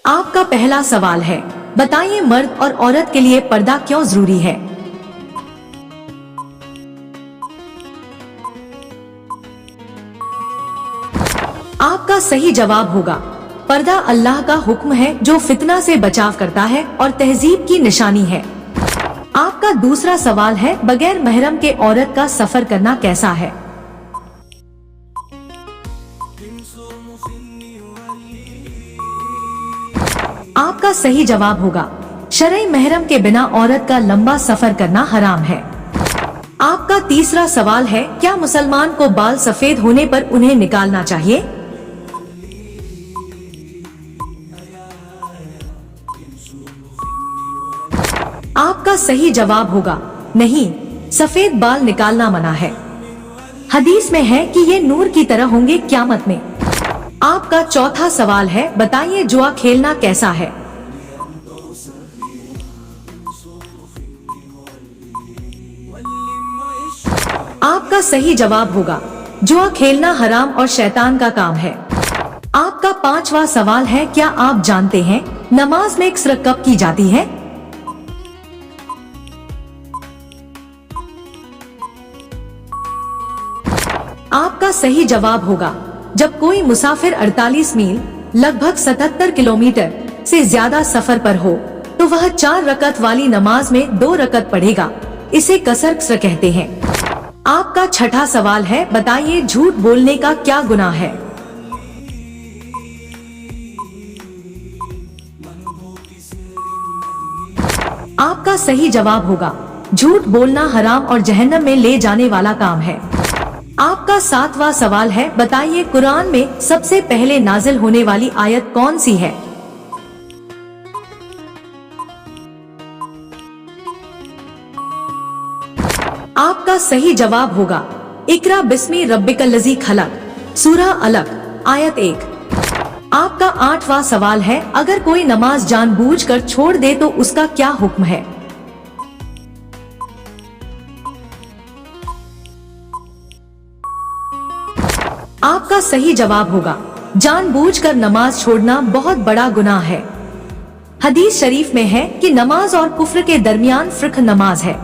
आपका पहला सवाल है, बताइए मर्द और औरत के लिए पर्दा क्यों जरूरी है? आपका सही जवाब होगा, पर्दा अल्लाह का हुक्म है जो फितना से बचाव करता है और तहजीब की निशानी है। आपका दूसरा सवाल है, बगैर महरम के औरत का सफर करना कैसा है? आपका सही जवाब होगा, शरई महरम के बिना औरत का लंबा सफर करना हराम है। आपका तीसरा सवाल है, क्या मुसलमान को बाल सफेद होने पर उन्हें निकालना चाहिए? आपका सही जवाब होगा, नहीं, सफेद बाल निकालना मना है। हदीस में है कि ये नूर की तरह होंगे क़यामत में। आपका चौथा सवाल है, बताइए जुआ खेलना कैसा है? आपका सही जवाब होगा, जुआ खेलना हराम और शैतान का काम है। आपका पांचवा सवाल है, क्या आप जानते हैं नमाज में कसर कब की जाती है? आपका सही जवाब होगा, जब कोई मुसाफिर 48 मील लगभग 77 किलोमीटर से ज्यादा सफर पर हो तो वह 4 रकत वाली नमाज में 2 रकत पढ़ेगा। इसे कसर कहते हैं। आपका छठा सवाल है, बताइए झूठ बोलने का क्या गुनाह है? आपका सही जवाब होगा, झूठ बोलना हराम और जहन्नम में ले जाने वाला काम है। आपका सातवां सवाल है, बताइए कुरान में सबसे पहले नाजिल होने वाली आयत कौन सी है? आपका सही जवाब होगा, इकरा बिस्मी रब्बिकल्लज़ी खलक, सूरह अलक, आयत 1। आपका आठवां सवाल है, अगर कोई नमाज जानबूझकर छोड़ दे तो उसका क्या हुक्म है? आपका सही जवाब होगा, जानबूझकर नमाज छोड़ना बहुत बड़ा गुनाह है। हदीस शरीफ में है कि नमाज और कुफ्र के दरमियान फ़िक्र नमाज है,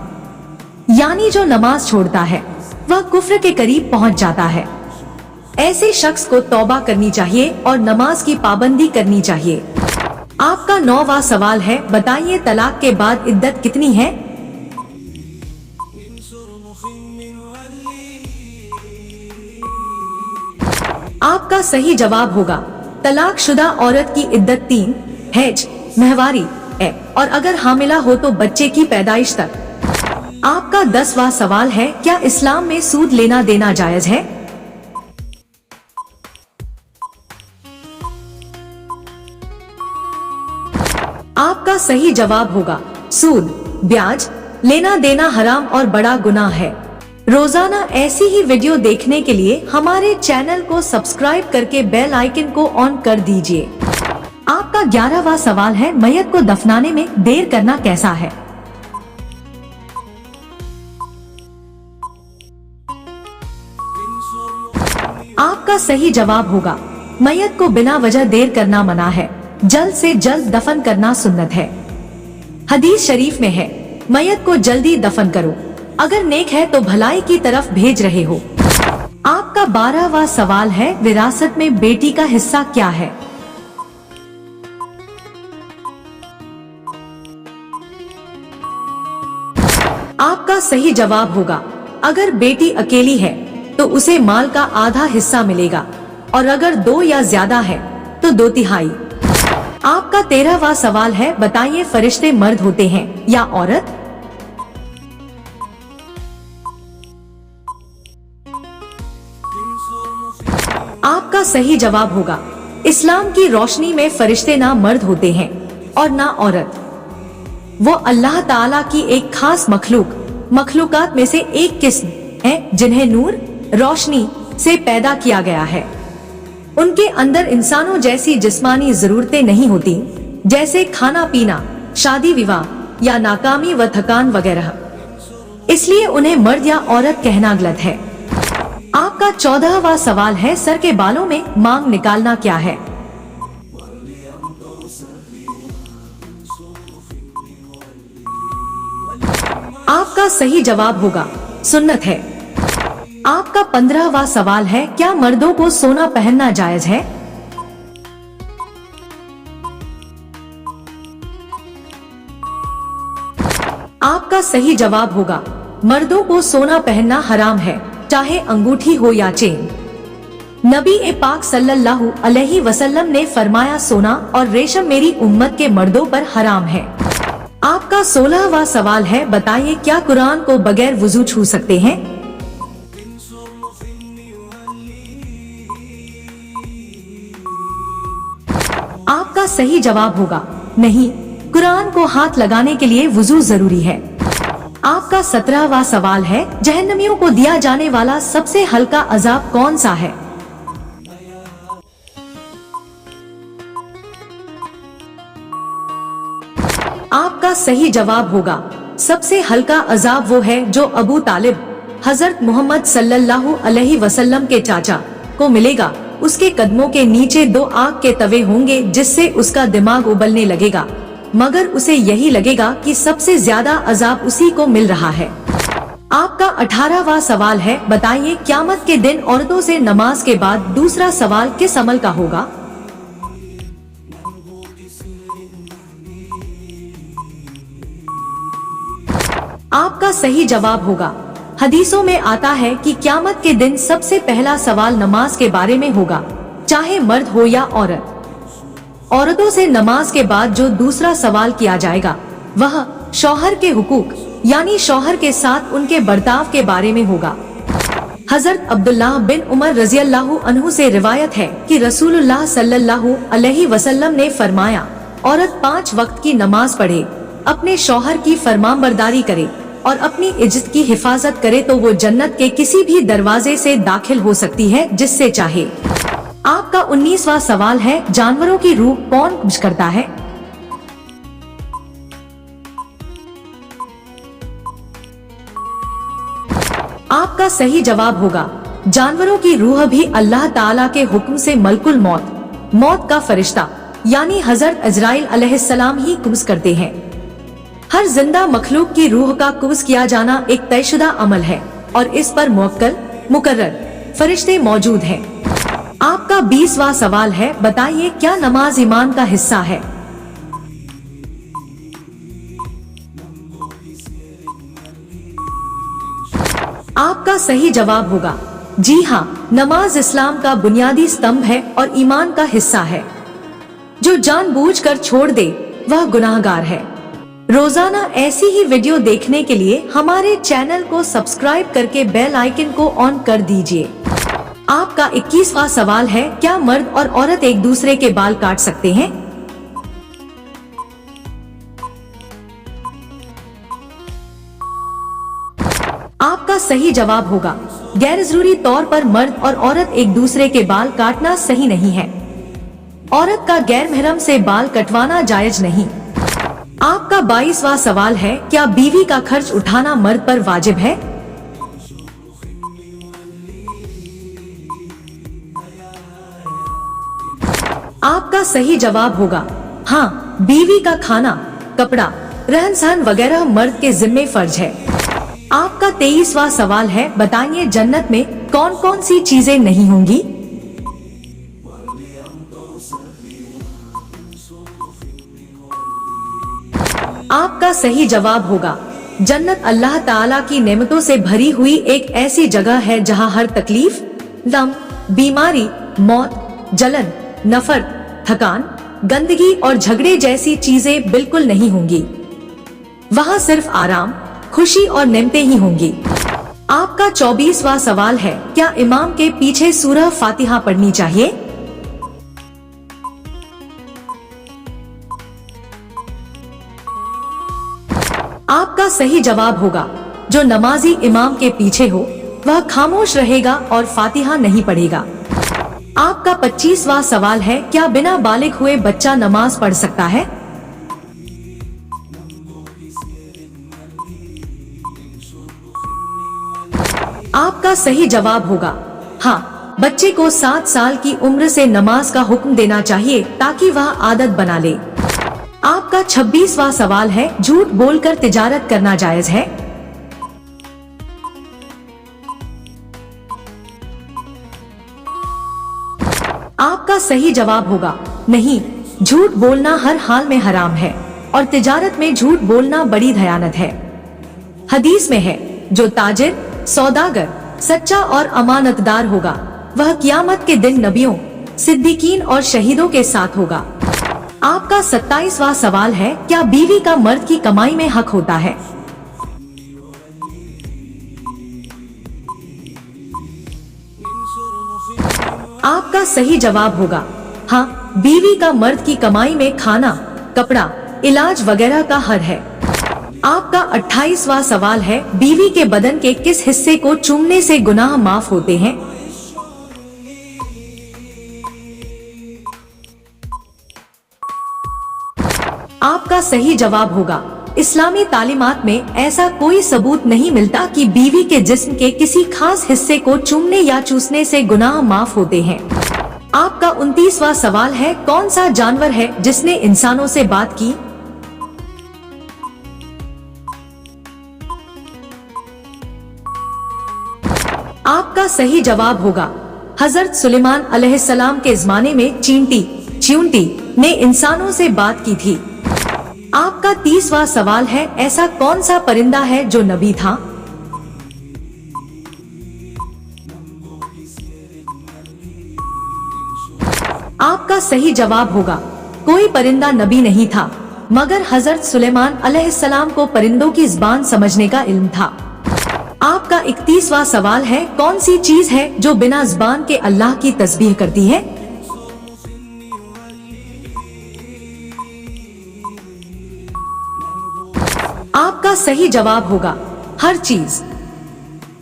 यानी जो नमाज छोड़ता है वह कुफ्र के करीब पहुंच जाता है। ऐसे शख्स को तौबा करनी चाहिए और नमाज की पाबंदी करनी चाहिए। आपका 9वां सवाल है, बताइए तलाक के बाद इद्दत कितनी है? आपका सही जवाब होगा, तलाकशुदा औरत की इद्दत 3 हैज महवारी है और अगर हामिला हो तो बच्चे की पैदाइश तक। आपका 10वां सवाल है, क्या इस्लाम में सूद लेना देना जायज है? आपका सही जवाब होगा, सूद ब्याज लेना देना हराम और बड़ा गुनाह है। रोजाना ऐसी ही वीडियो देखने के लिए हमारे चैनल को सब्सक्राइब करके बेल आइकन को ऑन कर दीजिए। आपका 11वां सवाल है, मैयत को दफनाने में देर करना कैसा है? आपका सही जवाब होगा, मैयत को बिना वजह देर करना मना है, जल्द से जल्द दफन करना सुन्नत है। हदीस शरीफ में है, मैयत को जल्दी दफन करो, अगर नेक है तो भलाई की तरफ भेज रहे हो। आपका 12वां सवाल है, विरासत में बेटी का हिस्सा क्या है? आपका सही जवाब होगा, अगर बेटी अकेली है तो उसे माल का आधा हिस्सा मिलेगा और अगर 2 या ज्यादा है तो 2/3। आपका 13वां सवाल है, बताइए फरिश्ते मर्द होते हैं या औरत? आपका सही जवाब होगा, इस्लाम की रोशनी में फरिश्ते ना मर्द होते हैं और ना औरत। वो अल्लाह ताला की एक खास मखलूकात में से एक किस्म है जिन्हें नूर रोशनी से पैदा किया गया है। उनके अंदर इंसानों जैसी जिस्मानी जरूरतें नहीं होती, जैसे खाना पीना, शादी विवाह या नाकामी व थकान वगैरह। इसलिए उन्हें मर्द या औरत कहना गलत है। आपका 14वां सवाल है, सर के बालों में मांग निकालना क्या है? आपका सही जवाब होगा सुन्नत है। आपका 15वां सवाल है, क्या मर्दों को सोना पहनना जायज है? आपका सही जवाब होगा मर्दों को सोना पहनना हराम है, चाहे अंगूठी हो या चेन। नबी ए पाक सल्लल्लाहु अलैहि वसल्लम ने फरमाया, सोना और रेशम मेरी उम्मत के मर्दों पर हराम है। आपका 16वां सवाल है, बताइए क्या कुरान को बगैर वुजू छू सकते हैं? आपका सही जवाब होगा नहीं, कुरान को हाथ लगाने के लिए वुजू जरूरी है। आपका 17वां सवाल है, जहन्नमियों को दिया जाने वाला सबसे हल्का अजाब कौन सा है? आपका सही जवाब होगा सबसे हल्का अजाब वो है जो अबू तालिब हजरत मोहम्मद सल्लल्लाहु अलैहि वसल्लम के चाचा को मिलेगा। उसके कदमों के नीचे 2 आग के तवे होंगे जिससे उसका दिमाग उबलने लगेगा, मगर उसे यही लगेगा कि सबसे ज्यादा अजाब उसी को मिल रहा है। आपका 18वां सवाल है, बताइए क़यामत के दिन औरतों से नमाज के बाद दूसरा सवाल किस अमल का होगा? आपका सही जवाब होगा हदीसों में आता है कि क़यामत के दिन सबसे पहला सवाल नमाज के बारे में होगा, चाहे मर्द हो या औरत। औरतों से नमाज के बाद जो दूसरा सवाल किया जाएगा वह शौहर के हुकूक यानी शौहर के साथ उनके बर्ताव के बारे में होगा। हजरत अब्दुल्लाह बिन उमर रज़ियल्लाहु अन्हु से रिवायत है कि रसूलुल्लाह सल्लल्लाहु अलैहि वसल्लम ने फरमाया, औरत 5 वक्त की नमाज पढ़े, अपने शौहर की फरमानबरदारी करे और अपनी इज्जत की हिफाजत करे तो वो जन्नत के किसी भी दरवाजे से दाखिल हो सकती है जिससे चाहे। आपका 19वां सवाल है, जानवरों की रूह कौन कब्ज करता है? आपका सही जवाब होगा जानवरों की रूह भी अल्लाह ताला के हुक्म से मलकुल मौत का फरिश्ता यानी हजरत अजराइल अलैहिस्सलाम ही कब्ज करते हैं। हर जिंदा मखलूक की रूह का कब्ज किया जाना एक तयशुदा अमल है और इस पर मुवक्कल मुकर्रर फरिश्ते मौजूद हैं। आपका 20वां सवाल है, बताइए क्या नमाज ईमान का हिस्सा है? आपका सही जवाब होगा जी हाँ, नमाज इस्लाम का बुनियादी स्तंभ है और ईमान का हिस्सा है। जो जानबूझकर छोड़ दे वह गुनाहगार है। रोजाना ऐसी ही वीडियो देखने के लिए हमारे चैनल को सब्सक्राइब करके बेल आइकन को ऑन कर दीजिए। आपका 21वां सवाल है, क्या मर्द और औरत एक दूसरे के बाल काट सकते हैं? आपका सही जवाब होगा गैर जरूरी तौर पर मर्द और औरत एक दूसरे के बाल काटना सही नहीं है। औरत का गैर महरम से बाल कटवाना जायज नहीं। आपका 22वां सवाल है, क्या बीवी का खर्च उठाना मर्द पर वाजिब है? आपका सही जवाब होगा हाँ, बीवी का खाना, कपड़ा, रहन सहन वगैरह मर्द के जिम्मे फर्ज है। आपका 23वां सवाल है, बताइए जन्नत में कौन कौन सी चीजें नहीं होंगी? आपका सही जवाब होगा जन्नत अल्लाह ताला की नेमतों से भरी हुई एक ऐसी जगह है जहां हर तकलीफ, दम, बीमारी, मौत, जलन, नफरत, थकान, गंदगी और झगड़े जैसी चीजें बिल्कुल नहीं होंगी। वहां सिर्फ आराम, खुशी और नेमतें ही होंगी। आपका 24वां सवाल है, क्या इमाम के पीछे सूरह फातिहा पढ़नी चाहिए? आपका सही जवाब होगा जो नमाजी इमाम के पीछे हो वह खामोश रहेगा और फातिहा नहीं पढ़ेगा। आपका 25वां सवाल है, क्या बिना बालिग हुए बच्चा नमाज पढ़ सकता है? आपका सही जवाब होगा हाँ, बच्चे को 7 साल की उम्र से नमाज का हुक्म देना चाहिए ताकि वह आदत बना ले। आपका 26वां सवाल है, झूठ बोलकर तिजारत करना जायज है? आपका सही जवाब होगा नहीं, झूठ बोलना हर हाल में हराम है और तिजारत में झूठ बोलना बड़ी भयानक है। हदीस में है, जो ताजिर, सौदागर, सच्चा और अमानतदार होगा वह क़यामत के दिन नबियों, सिद्दीकीन और शहीदों के साथ होगा। आपका 27वां सवाल है, क्या बीवी का मर्द की कमाई में हक होता है? आपका सही जवाब होगा हाँ, बीवी का मर्द की कमाई में खाना, कपड़ा, इलाज वगैरह का हक है। आपका 28वां सवाल है, बीवी के बदन के किस हिस्से को चूमने से गुनाह माफ होते हैं? आपका सही जवाब होगा इस्लामी तालीमात में ऐसा कोई सबूत नहीं मिलता कि बीवी के जिस्म के किसी खास हिस्से को चूमने या चूसने से गुनाह माफ होते हैं। आपका 29वां सवाल है, कौन सा जानवर है जिसने इंसानों से बात की? आपका सही जवाब होगा हजरत सुलेमान अलैहिस्सलाम के ज़माने में चींटी ने इंसानों से बात की थी। आपका 30वां सवाल है, ऐसा कौन सा परिंदा है जो नबी था? आपका सही जवाब होगा कोई परिंदा नबी नहीं था, मगर हजरत सुलेमान अलैहिस्सलाम को परिंदों की ज़बान समझने का इल्म था। आपका 31वां सवाल है, कौन सी चीज है जो बिना ज़बान के अल्लाह की तस्बीह करती है? आपका सही जवाब होगा हर चीज।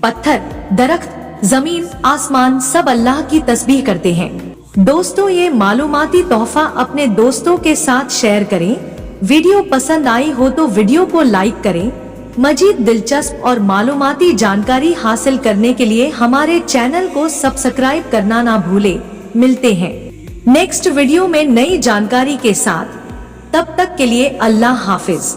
पत्थर, दरख्त, जमीन, आसमान सब अल्लाह की तस्बीह करते हैं। दोस्तों, ये मालूमाती तोहफा अपने दोस्तों के साथ शेयर करें। वीडियो पसंद आई हो तो वीडियो को लाइक करें। मजीद दिलचस्प और मालूमाती जानकारी हासिल करने के लिए हमारे चैनल को सब्सक्राइब करना ना भूले। मिलते हैं नेक्स्ट वीडियो में नई जानकारी के साथ। तब तक के लिए अल्लाह हाफिज।